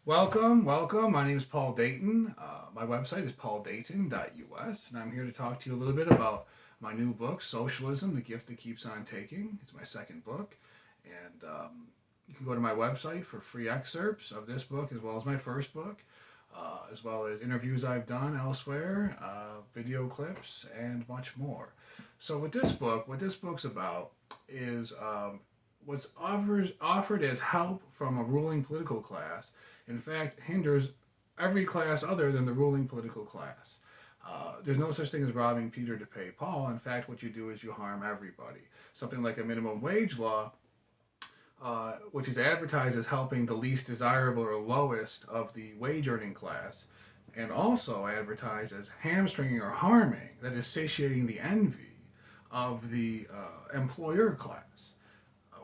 Welcome. My name is Paul Dayton. My website is pauldayton.us, and I'm here to talk to you a little bit about my new book, Socialism, The Gift That Keeps on Taking. It's my second book, and you can go to my website for free excerpts of this book as well as my first book, as well as interviews I've done elsewhere, video clips, and much more. So what this book's about is what's offered as help from a ruling political class, in fact, hinders every class other than the ruling political class. There's no such thing as robbing Peter to pay Paul. In fact, what you do is you harm everybody. Something like a minimum wage law, which is advertised as helping the least desirable or lowest of the wage earning class, and also advertised as hamstringing or harming, that is, satiating the envy of the employer class.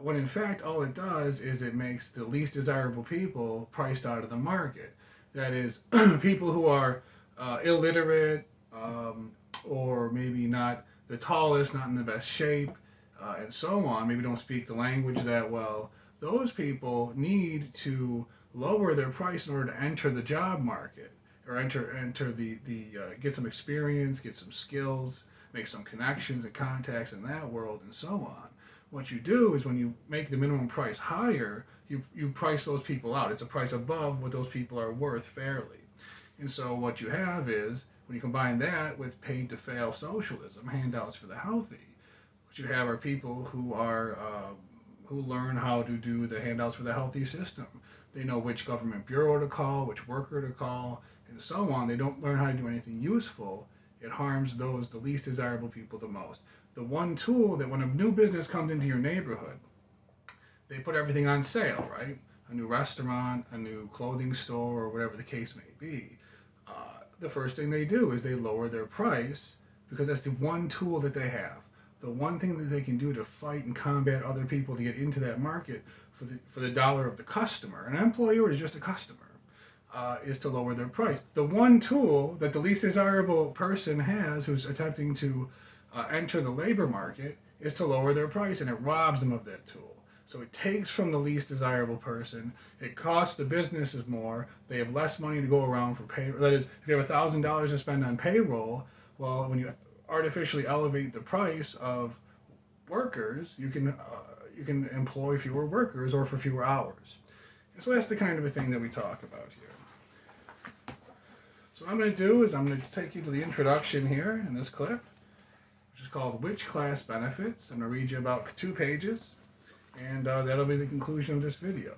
When in fact all it does is it makes the least desirable people priced out of the market. That is, people who are illiterate, or maybe not the tallest, not in the best shape, and so on, maybe don't speak the language that well. Those people need to lower their price in order to enter the job market, or enter the get some experience, get some skills, make some connections and contacts in that world, and so on. What you do is when you make the minimum price higher, you price those people out. It's a price above what those people are worth fairly. And so what you have is, when you combine that with paid to fail socialism, handouts for the healthy, what you have are people who learn how to do the handouts for the healthy system. They know which government bureau to call, which worker to call, and so on. They don't learn how to do anything useful. It harms the least desirable people the most. The one tool that when a new business comes into your neighborhood, they put everything on sale, right? A new restaurant, a new clothing store, or whatever the case may be. The first thing they do is they lower their price because that's the one tool that they have. The one thing that they can do to fight and combat other people to get into that market for the dollar of the customer. An employer is just a customer. Is to lower their price. The one tool that the least desirable person has who's attempting to enter the labor market is to lower their price, and it robs them of that tool. So it takes from the least desirable person. It costs the businesses more. They have less money to go around for payroll. That is, if you have $1,000 to spend on payroll, well, when you artificially elevate the price of workers, you can employ fewer workers or for fewer hours. And so that's the kind of a thing that we talk about here. So what I'm going to do is I'm going to take you to the introduction here in this clip, which is called Which Class Benefits. I'm going to read you about 2 pages, and that'll be the conclusion of this video.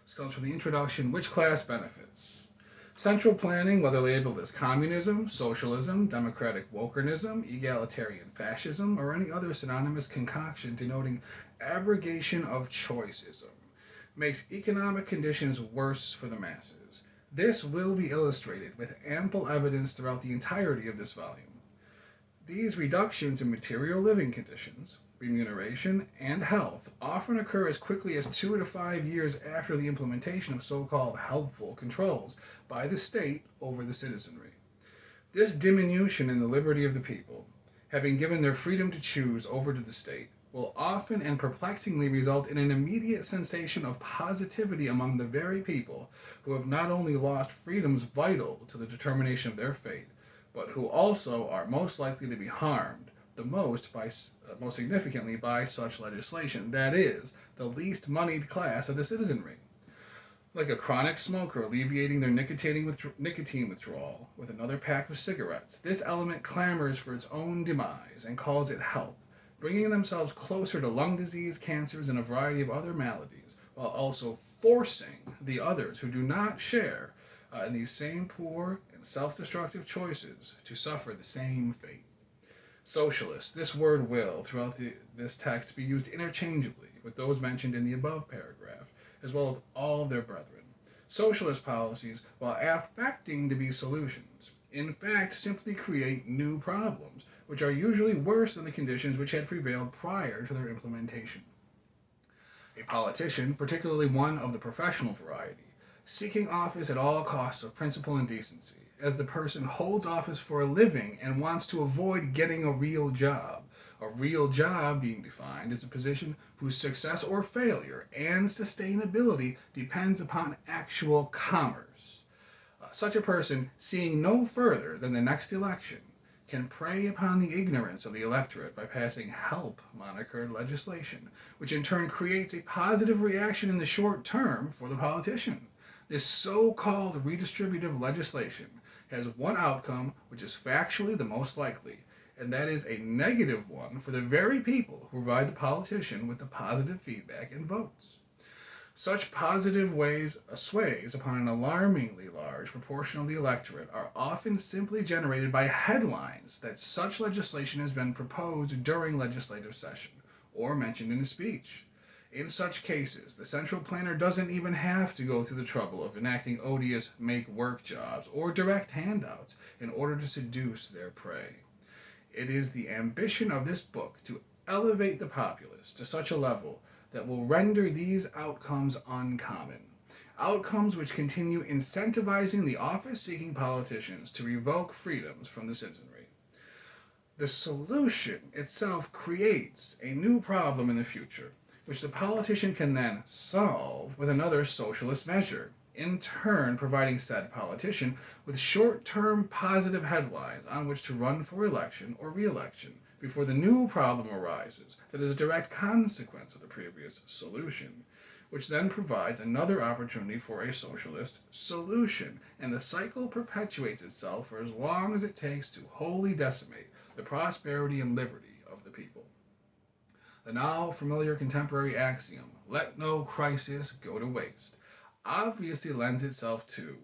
This comes from the introduction, Which Class Benefits. Central planning, whether labeled as communism, socialism, democratic wokerism, egalitarian fascism, or any other synonymous concoction denoting abrogation of choiceism, makes economic conditions worse for the masses. This will be illustrated with ample evidence throughout the entirety of this volume. These reductions in material living conditions, remuneration, and health often occur as quickly as 2 to 5 years after the implementation of so-called helpful controls by the state over the citizenry. This diminution in the liberty of the people, having given their freedom to choose over to the state, will often and perplexingly result in an immediate sensation of positivity among the very people who have not only lost freedoms vital to the determination of their fate, but who also are most likely to be harmed the most significantly by such legislation, that is, the least moneyed class of the citizenry. Like a chronic smoker alleviating their nicotine withdrawal with another pack of cigarettes, this element clamors for its own demise and calls it help, bringing themselves closer to lung disease, cancers, and a variety of other maladies, while also forcing the others who do not share in these same poor and self-destructive choices to suffer the same fate. Socialist, this word will, throughout this text, be used interchangeably with those mentioned in the above paragraph, as well as all of their brethren. Socialist policies, while affecting to be solutions, in fact simply create new problems, which are usually worse than the conditions which had prevailed prior to their implementation. A politician, particularly one of the professional variety, seeking office at all costs of principle and decency, as the person holds office for a living and wants to avoid getting a real job, A real job being defined is a position whose success or failure and sustainability depends upon actual commerce. Such a person, seeing no further than the next election, can prey upon the ignorance of the electorate by passing help monikered legislation, which in turn creates a positive reaction in the short term for the politician. This so called redistributive legislation has one outcome which is factually the most likely, and that is a negative one for the very people who provide the politician with the positive feedback and votes. Such positive sways upon an alarmingly large proportion of the electorate are often simply generated by headlines that such legislation has been proposed during legislative session or mentioned in a speech. In such cases, the central planner doesn't even have to go through the trouble of enacting odious make work jobs or direct handouts in order to seduce their prey. It is the ambition of this book to elevate the populace to such a level that will render these outcomes uncommon. Outcomes which continue incentivizing the office seeking politicians to revoke freedoms from the citizenry. The solution itself creates a new problem in the future, which the politician can then solve with another socialist measure, in turn providing said politician with short-term positive headlines on which to run for election or re-election before the new problem arises that is a direct consequence of the previous solution, which then provides another opportunity for a socialist solution, and the cycle perpetuates itself for as long as it takes to wholly decimate the prosperity and liberty of the people. The now familiar contemporary axiom, let no crisis go to waste, obviously lends itself to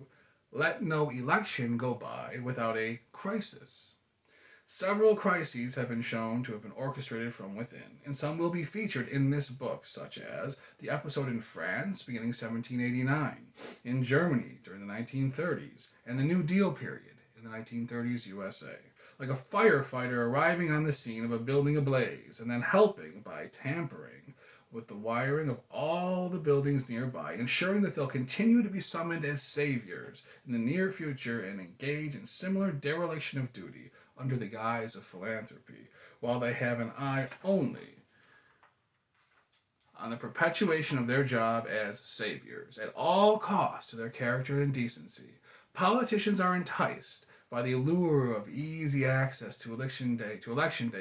let no election go by without a crisis. Several crises have been shown to have been orchestrated from within, and some will be featured in this book, such as the episode in France beginning 1789, in Germany during the 1930s, and the New Deal period in the 1930s USA. Like a firefighter arriving on the scene of a building ablaze and then helping by tampering with the wiring of all the buildings nearby, ensuring that they'll continue to be summoned as saviors in the near future and engage in similar dereliction of duty under the guise of philanthropy, while they have an eye only on the perpetuation of their job as saviors, at all costs to their character and decency. Politicians are enticed by the allure of easy access to election day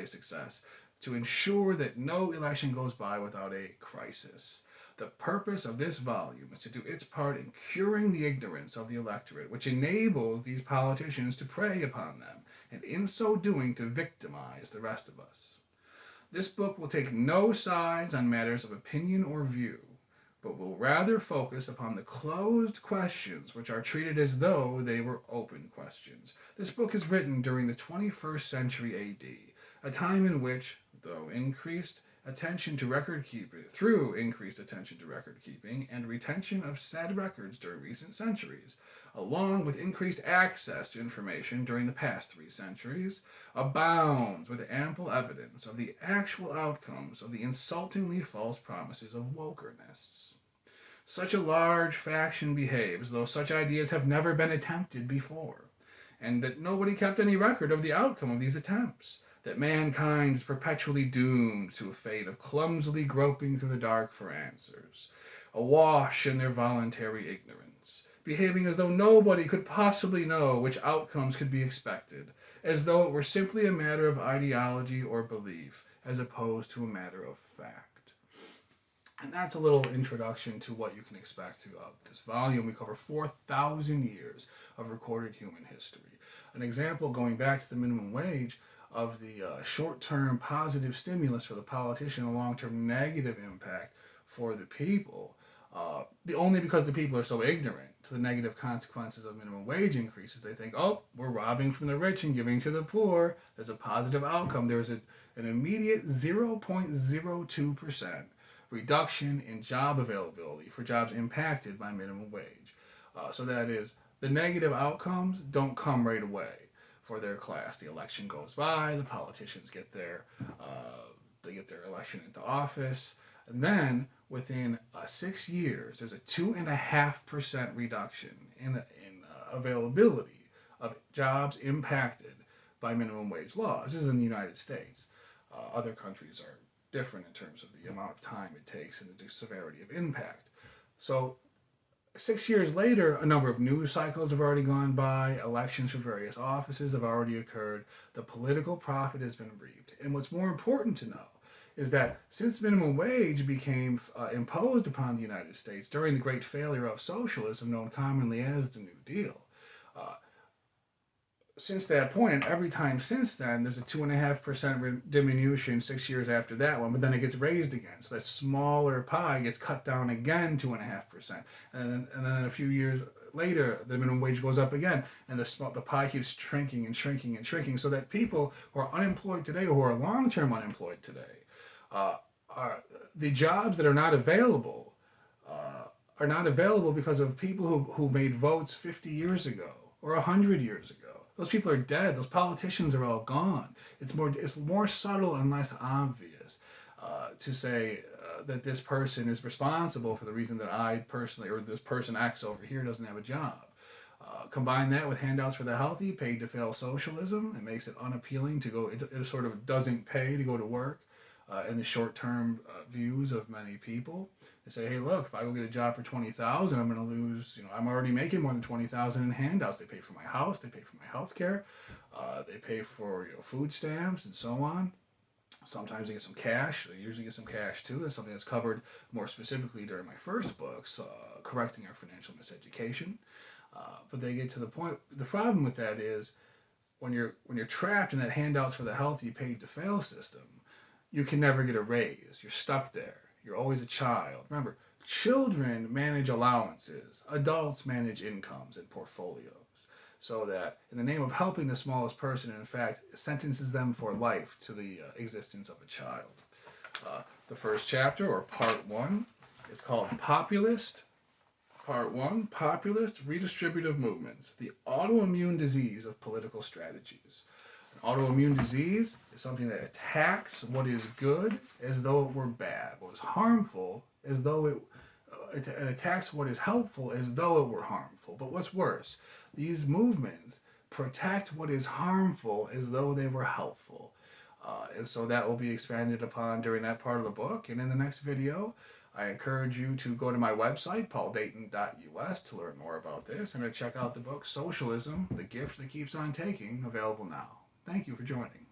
success to ensure that no election goes by without a crisis. The purpose of this volume is to do its part in curing the ignorance of the electorate, which enables these politicians to prey upon them, and in so doing to victimize the rest of us. This book will take no sides on matters of opinion or view, but will rather focus upon the closed questions which are treated as though they were open questions. This book is written during the 21st century AD, a time in which, through increased attention to record keeping and retention of said records during recent centuries, along with increased access to information during the past 3 centuries, abounds with ample evidence of the actual outcomes of the insultingly false promises of wokernists. Such a large faction behaves as though such ideas have never been attempted before, and that nobody kept any record of the outcome of these attempts, that mankind is perpetually doomed to a fate of clumsily groping through the dark for answers, awash in their voluntary ignorance, behaving as though nobody could possibly know which outcomes could be expected, as though it were simply a matter of ideology or belief, as opposed to a matter of fact. And that's a little introduction to what you can expect throughout this volume. We cover 4,000 years of recorded human history. An example, going back to the minimum wage, of the short-term positive stimulus for the politician, a long-term negative impact for the people, only because the people are so ignorant to the negative consequences of minimum wage increases. They think, oh, we're robbing from the rich and giving to the poor. There's a positive outcome. There's an immediate 0.02% reduction in job availability for jobs impacted by minimum wage. So that is, the negative outcomes don't come right away for their class. The election goes by, the politicians get their election into office, and then within 6 years, there's a 2.5% reduction in availability of jobs impacted by minimum wage laws. This is in the United States. Other countries are different in terms of the amount of time it takes and the severity of impact. So 6 years later, a number of news cycles have already gone by, elections for various offices have already occurred, the political profit has been reaped. And what's more important to know is that since minimum wage became imposed upon the United States during the great failure of socialism, known commonly as the New Deal, uh, since that point, and every time since then, there's a 2.5% diminution 6 years after that one, but then it gets raised again. So that smaller pie gets cut down again 2.5%, and then a few years later, the minimum wage goes up again, and the pie keeps shrinking and shrinking and shrinking, so that people who are unemployed today, or who are long-term unemployed today, uh, are the jobs that are not available because of people who made votes 50 years ago or 100 years ago. Those people are dead. Those politicians are all gone. It's more subtle and less obvious to say that this person is responsible for the reason that I personally, or this person X over here doesn't have a job. Combine that with handouts for the healthy, paid to fail socialism. It makes it unappealing to go. It sort of doesn't pay to go to work in the short-term views of many people. They say, hey, look, if I go get a job for 20,000, I'm going to lose. I'm already making more than 20,000 in handouts. They pay for my house, they pay for my health care, they pay for food stamps and so on. Sometimes they get some cash. They usually get some cash too. That's something that's covered more specifically during my first books, correcting our financial miseducation. But they get to the point. The problem with that is when you're trapped in that handouts for the healthy, paid to fail system, you can never get a raise. You're stuck there. You're always a child. Remember, children manage allowances. Adults manage incomes and portfolios. So that, in the name of helping the smallest person, in fact, sentences them for life to the existence of a child. The first chapter, or part one, is called Populist. Part one, Populist Redistributive Movements, the autoimmune disease of political strategies. Autoimmune disease is something that attacks what is good as though it were bad, what is harmful as though it attacks what is helpful as though it were harmful. But what's worse, these movements protect what is harmful as though they were helpful. And so that will be expanded upon during that part of the book. And in the next video, I encourage you to go to my website, pauldayton.us, to learn more about this and to check out the book Socialism, The Gift That Keeps on Taking, available now. Thank you for joining.